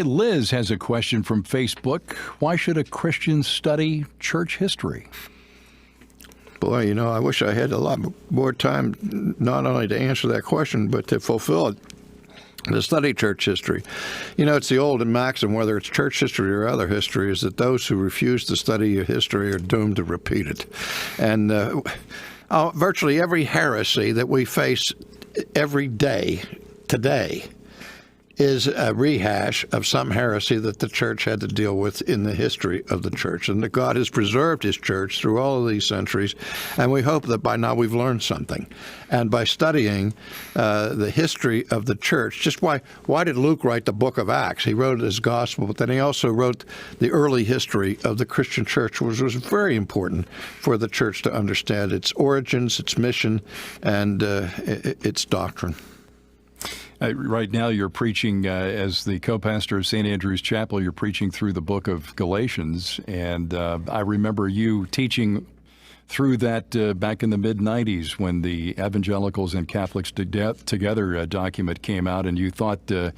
Liz has a question from Facebook. Why should a Christian study church history? Boy, I wish I had a lot more time not only to answer that question, but to fulfill it. To study church history. It's the old maxim, whether it's church history or other history, is that those who refuse to study history are doomed to repeat it. And virtually every heresy that we face every day today is a rehash of some heresy that the church had to deal with in the history of the church. And that God has preserved his church through all of these centuries, and we hope that by now we've learned something. And by studying the history of the church, just why did Luke write the book of Acts? He wrote his gospel, but then he also wrote the early history of the Christian church, which was very important for the church to understand its origins, its mission, and its doctrine. Right now you're preaching as the co-pastor of St. Andrew's Chapel. You're preaching through the book of Galatians, and I remember you teaching through that back in the mid-'90s when the Evangelicals and Catholics Together document came out, and you thought that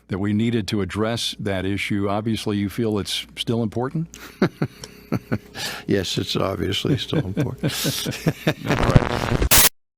we needed to address that issue. Obviously, you feel it's still important? Yes, it's obviously still important. All right.